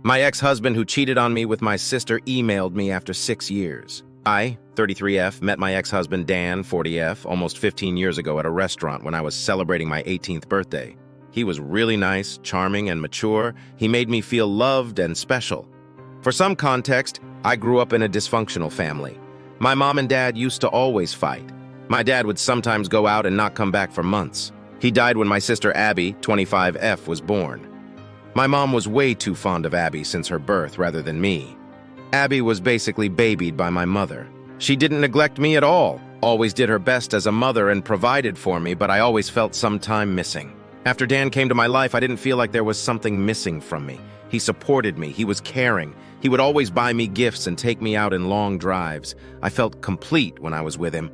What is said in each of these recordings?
My ex-husband who cheated on me with my sister emailed me after 6 years. I, 33F, met my ex-husband Dan, 40F, almost 15 years ago at a restaurant when I was celebrating my 18th birthday. He was really nice, charming, and mature. He made me feel loved and special. For some context, I grew up in a dysfunctional family. My mom and dad used to always fight. My dad would sometimes go out and not come back for months. He died when my sister Abby, 25F, was born. My mom was way too fond of Abby since her birth rather than me. Abby was basically babied by my mother. She didn't neglect me at all, always did her best as a mother and provided for me, but I always felt some time missing. After Dan came to my life, I didn't feel like there was something missing from me. He supported me, he was caring. He would always buy me gifts and take me out in long drives. I felt complete when I was with him.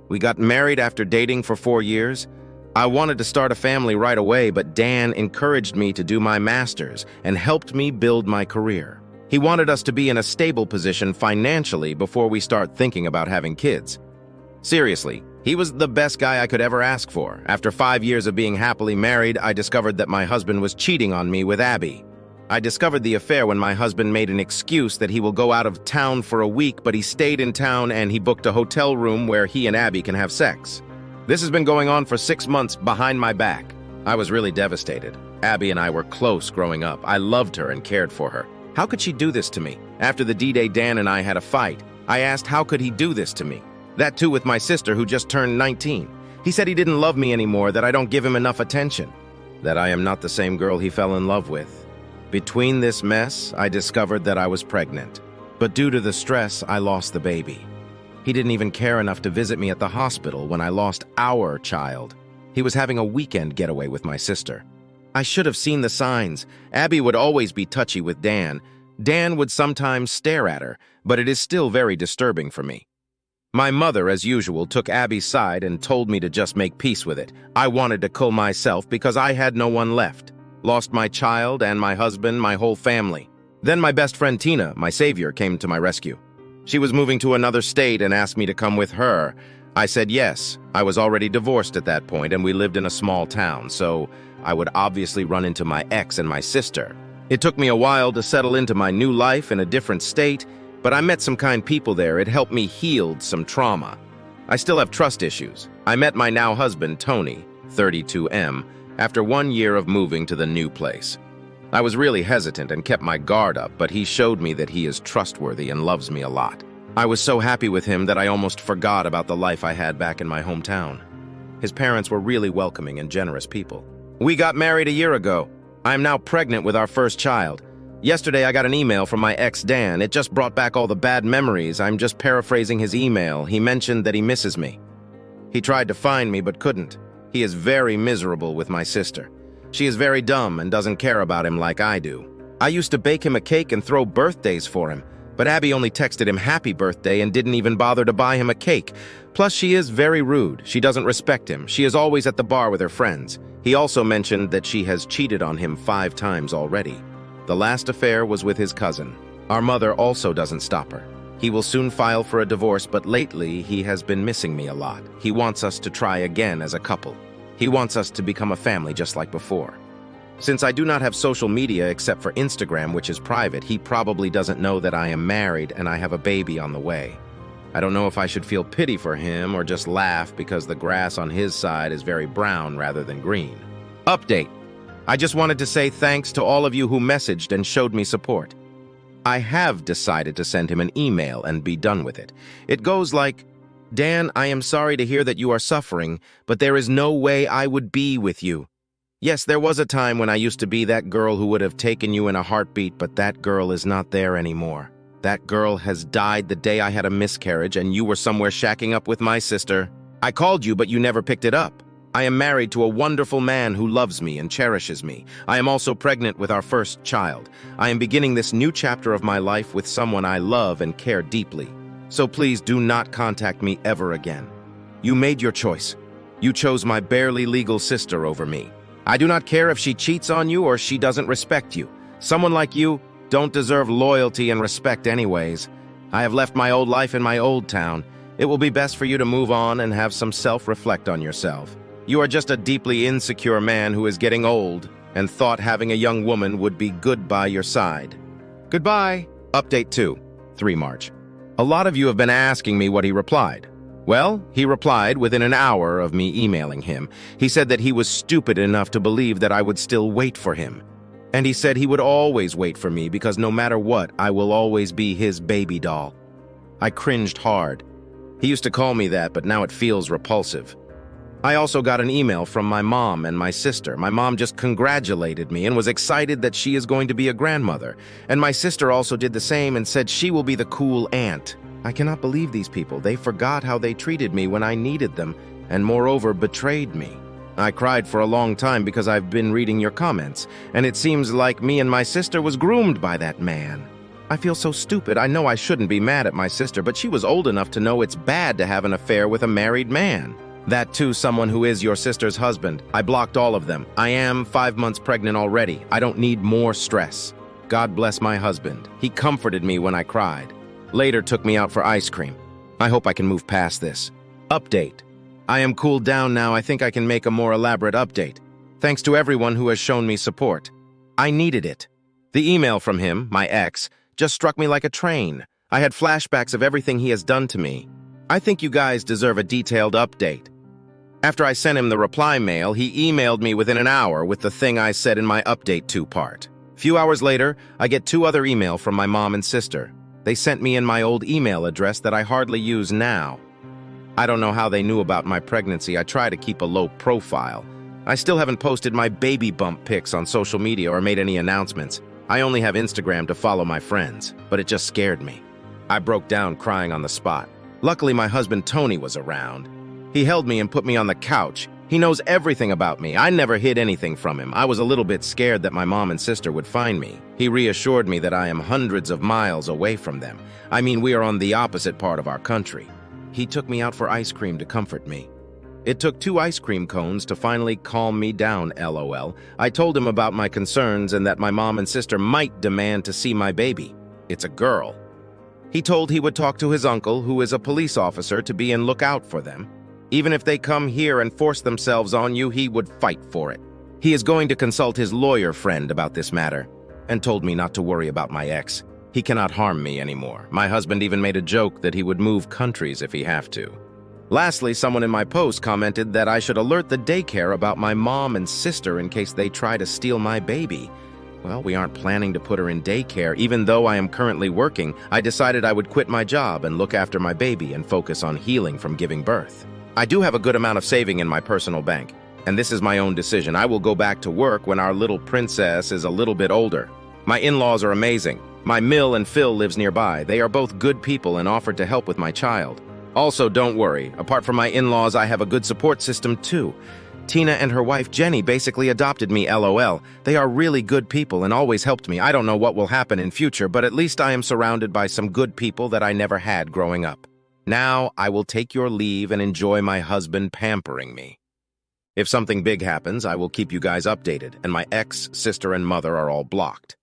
We got married after dating for 4 years. I wanted to start a family right away, but Dan encouraged me to do my master's and helped me build my career. He wanted us to be in a stable position financially before we start thinking about having kids. Seriously, he was the best guy I could ever ask for. After 5 years of being happily married, I discovered that my husband was cheating on me with Abby. I discovered the affair when my husband made an excuse that he will go out of town for a week, but he stayed in town and he booked a hotel room where he and Abby can have sex. This has been going on for 6 months behind my back. I was really devastated. Abby and I were close growing up. I loved her and cared for her. How could she do this to me? After the D-Day, Dan and I had a fight. I asked, how could he do this to me? That too with my sister who just turned 19. He said he didn't love me anymore, that I don't give him enough attention, that I am not the same girl he fell in love with. Between this mess, I discovered that I was pregnant. But due to the stress, I lost the baby. He didn't even care enough to visit me at the hospital when I lost our child. He was having a weekend getaway with my sister. I should have seen the signs. Abby would always be touchy with Dan. Dan would sometimes stare at her, but it is still very disturbing for me. My mother, as usual, took Abby's side and told me to just make peace with it. I wanted to kill myself because I had no one left. Lost my child and my husband, my whole family. Then my best friend Tina, my savior, came to my rescue. She was moving to another state and asked me to come with her. I said yes. I was already divorced at that point and we lived in a small town, so I would obviously run into my ex and my sister. It took me a while to settle into my new life in a different state, but I met some kind people there. It helped me heal some trauma. I still have trust issues. I met my now husband, Tony, 32M, after 1 year of moving to the new place. I was really hesitant and kept my guard up, but he showed me that he is trustworthy and loves me a lot. I was so happy with him that I almost forgot about the life I had back in my hometown. His parents were really welcoming and generous people. We got married a year ago. I am now pregnant with our first child. Yesterday I got an email from my ex Dan. It just brought back all the bad memories. I'm just paraphrasing his email. He mentioned that he misses me. He tried to find me but couldn't. He is very miserable with my sister. She is very dumb and doesn't care about him like I do. I used to bake him a cake and throw birthdays for him, but Abby only texted him happy birthday and didn't even bother to buy him a cake. Plus, she is very rude. She doesn't respect him. She is always at the bar with her friends. He also mentioned that she has cheated on him 5 times already. The last affair was with his cousin. Our mother also doesn't stop her. He will soon file for a divorce, but lately he has been missing me a lot. He wants us to try again as a couple. He wants us to become a family just like before. Since I do not have social media except for Instagram, which is private, he probably doesn't know that I am married and I have a baby on the way. I don't know if I should feel pity for him or just laugh because the grass on his side is very brown rather than green. Update. I just wanted to say thanks to all of you who messaged and showed me support. I have decided to send him an email and be done with it. It goes like, Dan, I am sorry to hear that you are suffering, but there is no way I would be with you. Yes, there was a time when I used to be that girl who would have taken you in a heartbeat, but that girl is not there anymore. That girl has died the day I had a miscarriage and you were somewhere shacking up with my sister. I called you, but you never picked it up. I am married to a wonderful man who loves me and cherishes me. I am also pregnant with our first child. I am beginning this new chapter of my life with someone I love and care deeply. So please do not contact me ever again. You made your choice. You chose my barely legal sister over me. I do not care if she cheats on you or she doesn't respect you. Someone like you don't deserve loyalty and respect anyways. I have left my old life in my old town. It will be best for you to move on and have some self-reflect on yourself. You are just a deeply insecure man who is getting old and thought having a young woman would be good by your side. Goodbye. Update 2, 3 March. A lot of you have been asking me what he replied. Well, he replied within an hour of me emailing him. He said that he was stupid enough to believe that I would still wait for him. And he said he would always wait for me because no matter what, I will always be his baby doll. I cringed hard. He used to call me that, but now it feels repulsive. I also got an email from my mom and my sister. My mom just congratulated me and was excited that she is going to be a grandmother. And my sister also did the same and said she will be the cool aunt. I cannot believe these people. They forgot how they treated me when I needed them, and moreover betrayed me. I cried for a long time because I've been reading your comments, and it seems like me and my sister was groomed by that man. I feel so stupid. I know I shouldn't be mad at my sister, but she was old enough to know it's bad to have an affair with a married man. That too, someone who is your sister's husband. I blocked all of them. I am 5 months pregnant already. I don't need more stress. God bless my husband. He comforted me when I cried. Later took me out for ice cream. I hope I can move past this. Update. I am cooled down now. I think I can make a more elaborate update. Thanks to everyone who has shown me support. I needed it. The email from him, my ex, just struck me like a train. I had flashbacks of everything he has done to me. I think you guys deserve a detailed update. After I sent him the reply mail, he emailed me within an hour with the thing I said in my update 2 part. Few hours later, I get 2 other emails from my mom and sister. They sent me in my old email address that I hardly use now. I don't know how they knew about my pregnancy. I try to keep a low profile. I still haven't posted my baby bump pics on social media or made any announcements. I only have Instagram to follow my friends, but it just scared me. I broke down crying on the spot. Luckily, my husband Tony was around. He held me and put me on the couch. He knows everything about me. I never hid anything from him. I was a little bit scared that my mom and sister would find me. He reassured me that I am hundreds of miles away from them. I mean, we are on the opposite part of our country. He took me out for ice cream to comfort me. It took 2 ice cream cones to finally calm me down, LOL. I told him about my concerns and that my mom and sister might demand to see my baby. It's a girl. He told he would talk to his uncle, who is a police officer, to be in lookout for them. Even if they come here and force themselves on you, he would fight for it. He is going to consult his lawyer friend about this matter, and told me not to worry about my ex. He cannot harm me anymore. My husband even made a joke that he would move countries if he have to. Lastly, someone in my post commented that I should alert the daycare about my mom and sister in case they try to steal my baby. Well, we aren't planning to put her in daycare. Even though I am currently working, I decided I would quit my job and look after my baby and focus on healing from giving birth. I do have a good amount of saving in my personal bank, and this is my own decision. I will go back to work when our little princess is a little bit older. My in-laws are amazing. My Mill and Phil lives nearby. They are both good people and offered to help with my child. Also, don't worry. Apart from my in-laws, I have a good support system too. Tina and her wife Jenny basically adopted me, LOL. They are really good people and always helped me. I don't know what will happen in future, but at least I am surrounded by some good people that I never had growing up. Now, I will take your leave and enjoy my husband pampering me. If something big happens, I will keep you guys updated, and my ex, sister, and mother are all blocked.